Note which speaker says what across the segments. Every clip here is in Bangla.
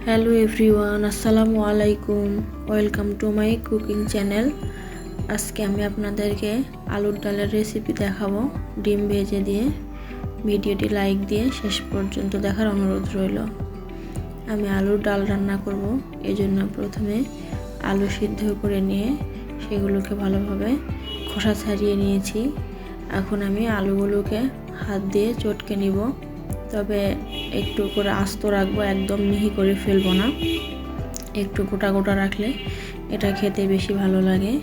Speaker 1: হ্যালো এভরিওয়ান, আসসালামু আলাইকুম। Welcome to my cooking channel. আজকে আমি আপনাদেরকে আলুর ডালের রেসিপি দেখাবো ডিম ভেজে দিয়ে। ভিডিওটি লাইক দিয়ে শেষ পর্যন্ত দেখার অনুরোধ রইল। আমি আলুর ডাল রান্না করব, এজন্য প্রথমে আলু সিদ্ধ করে নিয়ে সেগুলোকে ভালোভাবে খোসা ছাড়িয়ে নিয়েছি। এখন আমি আলুগুলোকে হাত দিয়ে চটকে নিব, তবে একটু করে আস্ত রাখবো, একদম মিহি করে ফেলবো না। একটু গোটা গোটা রাখলে এটা খেতে বেশি ভালো লাগে।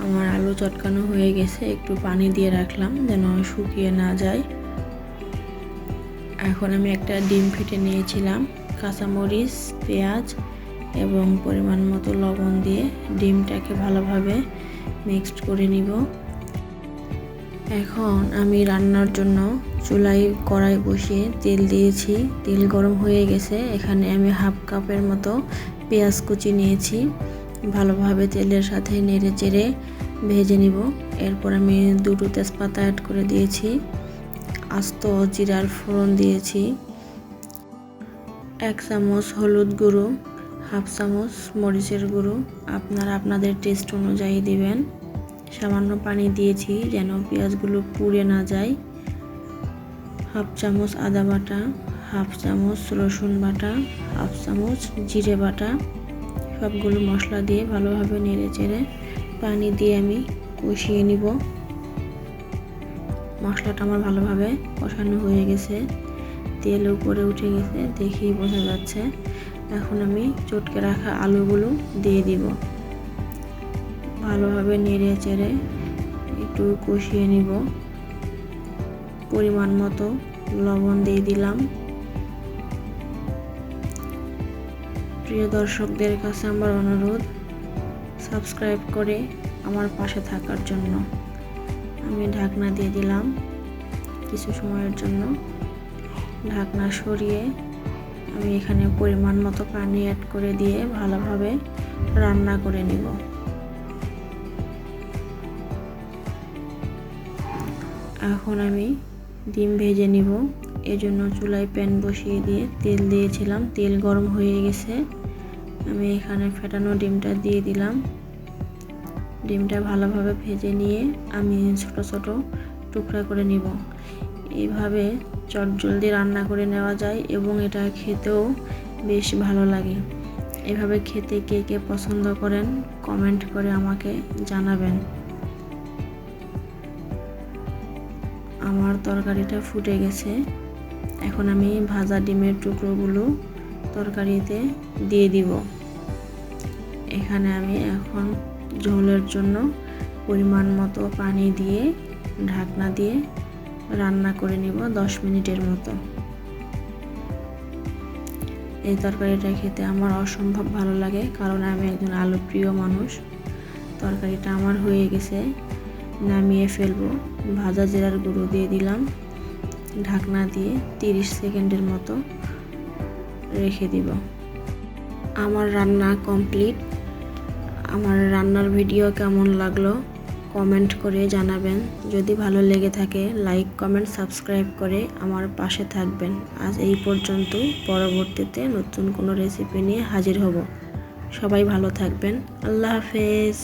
Speaker 1: আমার আলু চটকানো হয়ে গেছে, একটু পানি দিয়ে রাখলাম যেন শুকিয়ে না যায়। এখন আমি একটা ডিম ফেটে নিয়েছিলাম, কাঁচামরিচ, পেঁয়াজ এবং পরিমাণ মতো লবণ দিয়ে ডিমটাকে ভালোভাবে মিক্সড করে নিব। এখন আমি রান্নার জন্য চুলায় কড়াই বসিয়ে তেল দিয়েছি। তেল গরম হয়ে গেছে, এখানে আমি হাফ কাপের মতো পেঁয়াজ কুচি নিয়েছি। ভালোভাবে তেলের সাথে নেড়ে চেড়ে ভেজে নিব। এরপর আমি দুটো তেজপাতা অ্যাড করে দিয়েছি, আস্ত জিরার ফোড়ন দিয়েছি, 1 চামচ হলুদ গুঁড়ো, হাফ চামচ মরিচের গুঁড়ো, আপনারা আপনাদের টেস্ট অনুযায়ী দিবেন। সামান্য পানি দিয়েছি যেন পেঁয়াজগুলো পুড়ে না যায়। হাফ চামচ আদা বাটা, হাফ চামচ রসুন বাটা, হাফ চামচ জিরে বাটা, সবগুলো মশলা দিয়ে ভালোভাবে নেড়ে চেড়ে পানি দিয়ে আমি কষিয়ে নিব। মশলাটা আমার ভালোভাবে কষানো হয়ে গেছে, তেল উপরে উঠে গেছে, দেখেই বোঝা যাচ্ছে। এখন আমি চটকে রাখা আলুগুলো দিয়ে দিব। ভালোভাবে নেড়ে চেড়ে একটু কষিয়ে নিব। পরিমাণ মতো লবণ দিয়ে দিলাম। প্রিয় দর্শকদের কাছে আমার অনুরোধ, সাবস্ক্রাইব করে আমার পাশে থাকার জন্য। আমি ঢাকনা দিয়ে দিলাম কিছু সময়ের জন্য। ঢাকনা সরিয়ে আমি এখানে পরিমাণ মতো পানি অ্যাড করে দিয়ে ভালোভাবে রান্না করে নিব। এখন আমি ডিম ভেজে নিব, এজন্য চুলায় প্যান বসিয়ে দিয়ে তেল দিয়েছিলাম। তেল গরম হয়ে গেছে, আমি এখানে ফেটানো ডিমটা দিয়ে দিলাম। ডিমটা ভালোভাবে ভেজে নিয়ে আমি ছোট ছোট টুকরা করে নিব। এইভাবে চটজলদি রান্না করে নেওয়া যায় এবং এটা খেতেও বেশ ভালো লাগে। এভাবে খেতে কে কে পছন্দ করেন কমেন্ট করে আমাকে জানাবেন। আমার তরকারিটা ফুটে গেছে, এখন আমি ভাজা ডিমের টুকরোগুলো তরকারিতে দিয়ে দিব। এখানে আমি এখন ঝোলের জন্য পরিমাণ মতো পানি দিয়ে ঢাকনা দিয়ে রান্না করে নিব 10 মিনিটের মতো। এই তরকারিটা খেতে আমার অসম্ভব ভালো লাগে, কারণ আমি একজন আলু প্রিয় মানুষ। তরকারিটা আমার হয়ে গেছে, নামিয়ে ফেলবো। ভাজা জিরার গুঁড়ো দিয়ে দিলাম, ঢাকনা দিয়ে 30 সেকেন্ডের মতো রেখে দিব। আমার রান্না কমপ্লিট। আমার রান্নার ভিডিও কেমন লাগলো কমেন্ট করে জানাবেন। যদি ভালো লেগে থাকে লাইক, কমেন্ট, সাবস্ক্রাইব করে আমার পাশে থাকবেন। আজ এই পর্যন্ত, পরবর্তীতে নতুন কোনো রেসিপি নিয়ে হাজির হব। সবাই ভালো থাকবেন। আল্লাহ হাফেজ।